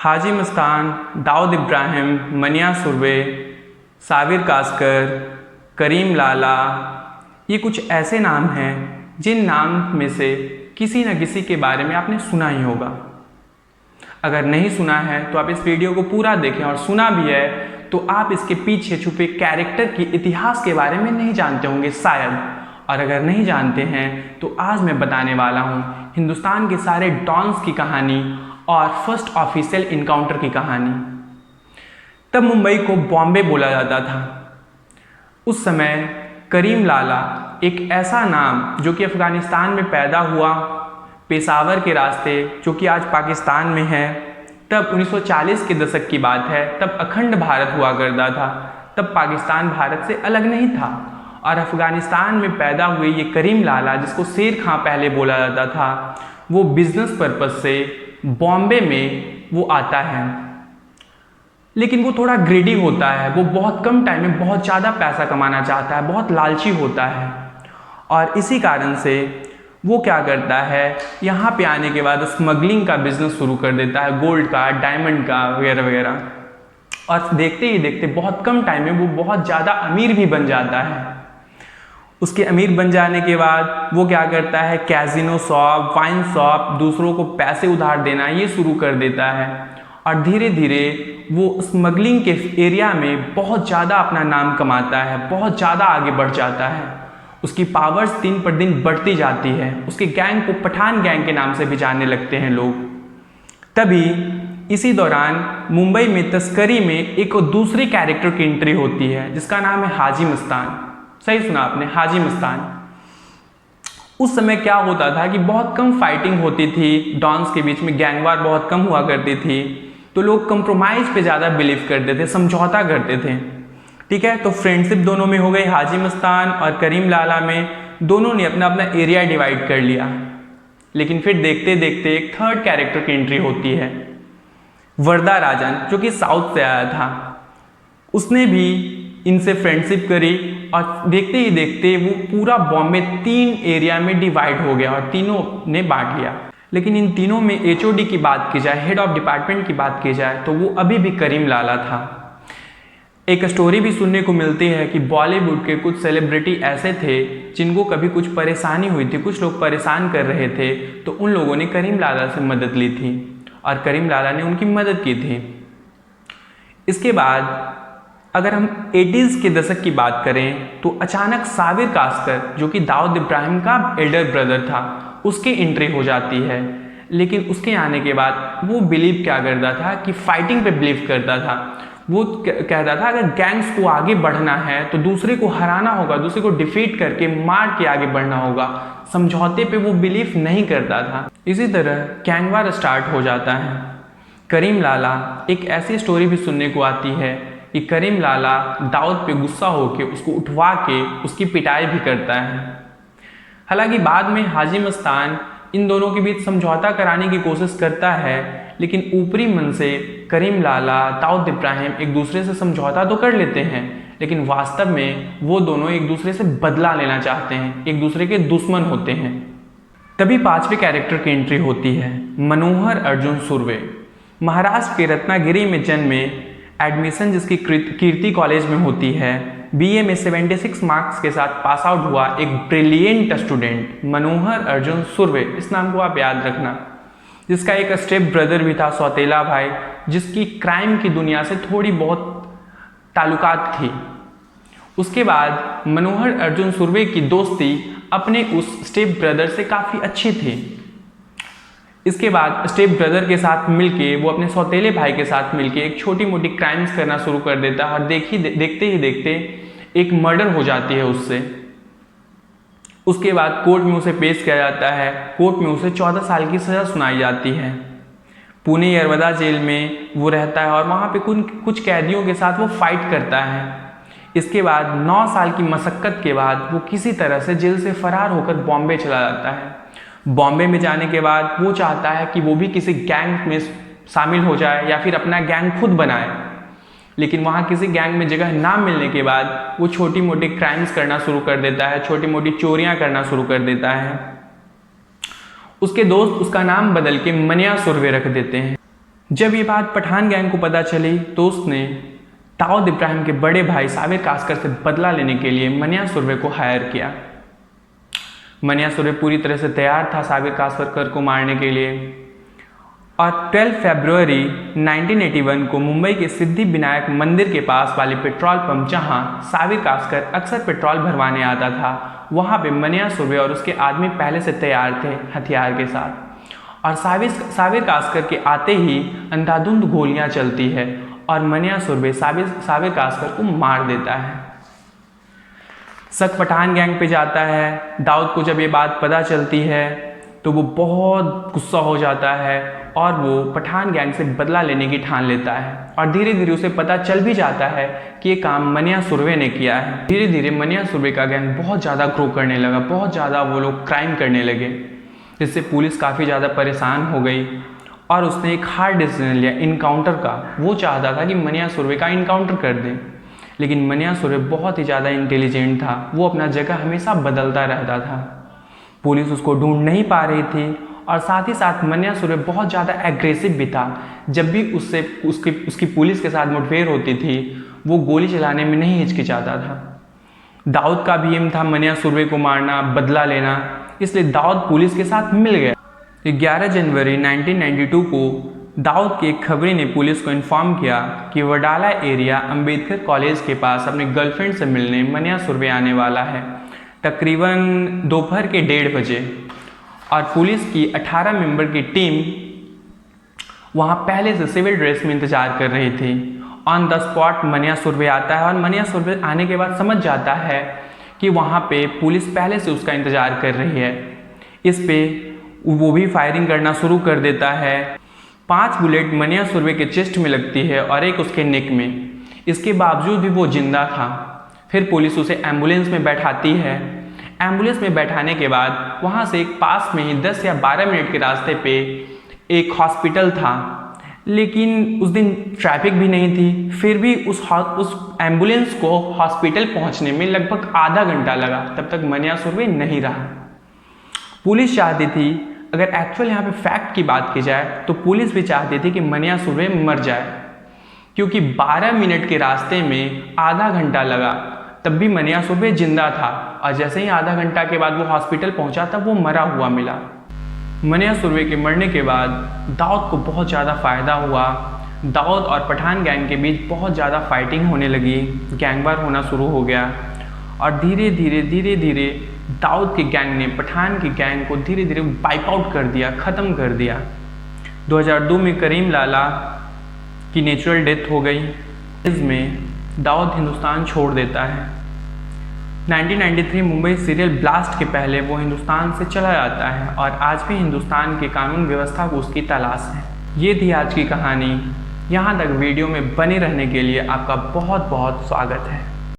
हाजी मस्तान, दाऊद इब्राहिम, मनिया सुरवे, साबिर कास्कर, करीम लाला, ये कुछ ऐसे नाम हैं जिन नाम में से किसी न किसी के बारे में आपने सुना ही होगा। अगर नहीं सुना है तो आप इस वीडियो को पूरा देखें, और सुना भी है तो आप इसके पीछे छुपे कैरेक्टर की इतिहास के बारे में नहीं जानते होंगे शायद। और अगर नहीं जानते हैं तो आज मैं बताने वाला हूँ हिंदुस्तान के सारे डॉन्स की कहानी और फर्स्ट ऑफिशियल इनकाउंटर की कहानी। तब मुंबई को बॉम्बे बोला जाता था। उस समय करीम लाला एक ऐसा नाम जो कि अफ़गानिस्तान में पैदा हुआ, पेशावर के रास्ते जो कि आज पाकिस्तान में है। तब 1940 के दशक की बात है, तब अखंड भारत हुआ करता था। तब पाकिस्तान भारत से अलग नहीं था, और अफ़गानिस्तान में पैदा हुए ये करीम लाला, जिसको शेर खां पहले बोला जाता था, वो बिजनेस पर्पज़ से बॉम्बे में वो आता है। लेकिन वो थोड़ा ग्रेडी होता है, वो बहुत कम टाइम में बहुत ज़्यादा पैसा कमाना चाहता है, बहुत लालची होता है। और इसी कारण से वो क्या करता है, यहाँ पे आने के बाद स्मगलिंग का बिजनेस शुरू कर देता है, गोल्ड का, डायमंड का वगैरह वगैरह। और देखते ही देखते बहुत कम टाइम में वो बहुत ज़्यादा अमीर भी बन जाता है। उसके अमीर बन जाने के बाद वो क्या करता है, कैसीनो शॉप, वाइन शॉप, दूसरों को पैसे उधार देना ये शुरू कर देता है। और धीरे धीरे वो स्मगलिंग के एरिया में बहुत ज़्यादा अपना नाम कमाता है, बहुत ज़्यादा आगे बढ़ जाता है। उसकी पावर्स दिन पर दिन बढ़ती जाती है। उसके गैंग को पठान गैंग के नाम से भी जानने लगते हैं लोग। तभी इसी दौरान मुंबई में तस्करी में एक दूसरी कैरेक्टर की एंट्री होती है, जिसका नाम है हाजी मस्तान। सही सुना आपने, हाजी मस्तान। उस समय क्या होता था कि बहुत कम फाइटिंग होती थी डॉन्स के बीच में, गैंगवार बहुत कम हुआ करती थी, तो लोग कंप्रोमाइज़ पे ज़्यादा बिलीव करते थे, समझौता करते थे। ठीक है, तो फ्रेंडशिप दोनों में हो गई, हाजी मस्तान और करीम लाला में। दोनों ने अपना अपना एरिया डिवाइड कर लिया। लेकिन फिर देखते देखते एक थर्ड कैरेक्टर की एंट्री होती है, वर्दा राजन, जो कि साउथ से आया था। उसने भी इनसे फ्रेंडशिप करी, और देखते ही देखते वो पूरा बॉम्बे 3 एरिया में डिवाइड हो गया और तीनों ने बांट लिया। लेकिन इन तीनों में HOD की बात की जाए, हेड ऑफ डिपार्टमेंट की बात की जाए, तो वो अभी भी करीम लाला था। एक स्टोरी भी सुनने को मिलती है कि बॉलीवुड के कुछ सेलिब्रिटी ऐसे थे जिनको कभी कुछ परेशानी हुई थी, कुछ लोग परेशान कर रहे थे, तो उन लोगों ने करीम लाला से मदद ली थी और करीम लाला ने उनकी मदद की थी। इसके बाद अगर हम 80s के दशक की बात करें तो अचानक साबिर कास्कर, जो कि दाऊद इब्राहिम का एल्डर ब्रदर था, उसकी एंट्री हो जाती है। लेकिन उसके आने के बाद वो बिलीव क्या करता था कि फाइटिंग पे बिलीव करता था। वो कहता था अगर गैंग्स को आगे बढ़ना है तो दूसरे को हराना होगा, दूसरे को डिफीट करके मार के आगे बढ़ना होगा। समझौते पे वो बिलीव नहीं करता था। इसी तरह गैंगवार स्टार्ट हो जाता है। करीम लाला, एक ऐसी स्टोरी भी सुनने को आती है कि करीम लाला दाऊद पे गुस्सा होकर उसको उठवा के उसकी पिटाई भी करता है। हालांकि बाद में हाजी मस्तान इन दोनों के बीच समझौता कराने की कोशिश करता है, लेकिन ऊपरी मन से करीम लाला, दाऊद इब्राहिम एक दूसरे से समझौता तो कर लेते हैं, लेकिन वास्तव में वो दोनों एक दूसरे से बदला लेना चाहते हैं, एक दूसरे के दुश्मन होते हैं। तभी 5वें कैरेक्टर की एंट्री होती है, मनोहर अर्जुन सुरवे। महाराष्ट्र के रत्नागिरी में जन्मे, एडमिशन जिसकी कीर्ति कॉलेज में होती है, BA में 76 मार्क्स के साथ पास आउट हुआ एक ब्रिलियंट स्टूडेंट मनोहर अर्जुन सुरवे, इस नाम को आप याद रखना। जिसका एक स्टेप ब्रदर भी था, सौतेला भाई, जिसकी क्राइम की दुनिया से थोड़ी बहुत ताल्लुकात थी। उसके बाद मनोहर अर्जुन सुरवे की दोस्ती अपने उस स्टेप ब्रदर से काफ़ी अच्छी थी। इसके बाद स्टेप ब्रदर के साथ मिलके वो अपने सौतेले भाई के साथ मिलके एक छोटी मोटी क्राइम्स करना शुरू कर देता है, और देखते ही देखते एक मर्डर हो जाती है उससे। उसके बाद कोर्ट में उसे पेश किया जाता है। कोर्ट में उसे 14 साल की सज़ा सुनाई जाती है। पुणे यरवदा जेल में वो रहता है और वहाँ पे कुछ कैदियों के साथ वो फाइट करता है। इसके बाद 9 साल की मशक्क़त के बाद वो किसी तरह से जेल से फरार होकर बॉम्बे चला जाता है। बॉम्बे में जाने के बाद वो चाहता है कि वो भी किसी गैंग में शामिल हो जाए या फिर अपना गैंग खुद बनाए, लेकिन वहाँ किसी गैंग में जगह ना मिलने के बाद वो छोटी मोटी क्राइम्स करना शुरू कर देता है, छोटी मोटी चोरियाँ करना शुरू कर देता है। उसके दोस्त उसका नाम बदल के मनिया सुरवे रख देते हैं। जब ये बात पठान गैंग को पता चली तो उसने दाऊद इब्राहिम के बड़े भाई साबिर कासकर से बदला लेने के लिए मनिया सुरवे को हायर किया। मनिया सुरवे पूरी तरह से तैयार था साबिर कासकर को मारने के लिए और 12 फरवरी 1981 को मुंबई के सिद्धि विनायक मंदिर के पास वाले पेट्रोल पंप जहां साबिर कासकर अक्सर पेट्रोल भरवाने आता था, वहां पे मनिया सुरवे और उसके आदमी पहले से तैयार थे हथियार के साथ। और साबिर कासकर के आते ही अंधाधुंध गोलियां चलती है और मनिया सुरवे साबिर कासकर को मार देता है। शक पठान गैंग पे जाता है। दाऊद को जब ये बात पता चलती है तो वो बहुत गुस्सा हो जाता है और वो पठान गैंग से बदला लेने की ठान लेता है और धीरे धीरे उसे पता चल भी जाता है कि ये काम मनिया सुरवे ने किया है। धीरे धीरे मनिया सुरवे का गैंग बहुत ज़्यादा ग्रो करने लगा, बहुत ज़्यादा वो लोग क्राइम करने लगे, जिससे पुलिस काफ़ी ज़्यादा परेशान हो गई और उसने एक हार्ड डिसीजन लिया इनकाउंटर का। वो चाहता था कि मनिया सुरवे का इनकाउंटर कर दें, लेकिन मनिया सुरवे बहुत ही ज़्यादा इंटेलिजेंट था। वो अपना जगह हमेशा बदलता रहता था। पुलिस उसको ढूंढ नहीं पा रही थी और साथ ही साथ मनिया सुरवे बहुत ज़्यादा एग्रेसिव भी था। जब भी उसकी पुलिस के साथ मुठभेड़ होती थी वो गोली चलाने में नहीं हिचकिचाता था। दाऊद का भी एम था मनिया सुरवे को मारना, बदला लेना, इसलिए दाऊद पुलिस के साथ मिल गया। 11 जनवरी 1992 को दाऊद की एक खबरी ने पुलिस को इन्फॉर्म किया कि वडाला एरिया अंबेडकर कॉलेज के पास अपने गर्लफ्रेंड से मिलने मनिया सुरवे आने वाला है, तकरीबन दोपहर के 1:30 बजे। और पुलिस की 18 मेंबर की टीम वहाँ पहले से सिविल ड्रेस में इंतजार कर रही थी। ऑन द स्पॉट मनिया सुरवे आता है और मनिया सुरवे आने के बाद समझ जाता है कि वहाँ पे पुलिस पहले से उसका इंतज़ार कर रही है। इस पे वो भी फायरिंग करना शुरू कर देता है। 5 बुलेट मनिया सुरवे के चेस्ट में लगती है और एक उसके नेक में। इसके बावजूद भी वो जिंदा था। फिर पुलिस उसे एम्बुलेंस में बैठाती है। एम्बुलेंस में बैठाने के बाद वहाँ से एक पास में ही 10 या 12 मिनट के रास्ते पे एक हॉस्पिटल था, लेकिन उस दिन ट्रैफिक भी नहीं थी। फिर भी उस एम्बुलेंस को हॉस्पिटल पहुँचने में लगभग आधा घंटा लगा। तब तक मनिया सुरवे नहीं रहा। पुलिस चाहती थी, अगर एक्चुअल यहाँ पे फैक्ट की बात की जाए तो पुलिस भी चाहती थी कि मनिया सुरवे मर जाए, क्योंकि 12 मिनट के रास्ते में आधा घंटा लगा, तब भी मनिया सुरवे जिंदा था। और जैसे ही आधा घंटा के बाद वो हॉस्पिटल पहुंचा तब वो मरा हुआ मिला। मनिया सुरवे के मरने के बाद दाऊद को बहुत ज़्यादा फ़ायदा हुआ। दाऊद और पठान गैंग के बीच बहुत ज़्यादा फाइटिंग होने लगी, गैंगवार होना शुरू हो गया और धीरे धीरे दाऊद की गैंग ने पठान की गैंग को धीरे धीरे वाइप आउट कर दिया, ख़त्म कर दिया। 2002 में करीम लाला की नेचुरल डेथ हो गई। इसमें दाऊद हिंदुस्तान छोड़ देता है। 1993 मुंबई सीरियल ब्लास्ट के पहले वो हिंदुस्तान से चला जाता है और आज भी हिंदुस्तान की कानून व्यवस्था को उसकी तलाश है। ये थी आज की कहानी। यहाँ तक वीडियो में बने रहने के लिए आपका बहुत बहुत स्वागत है।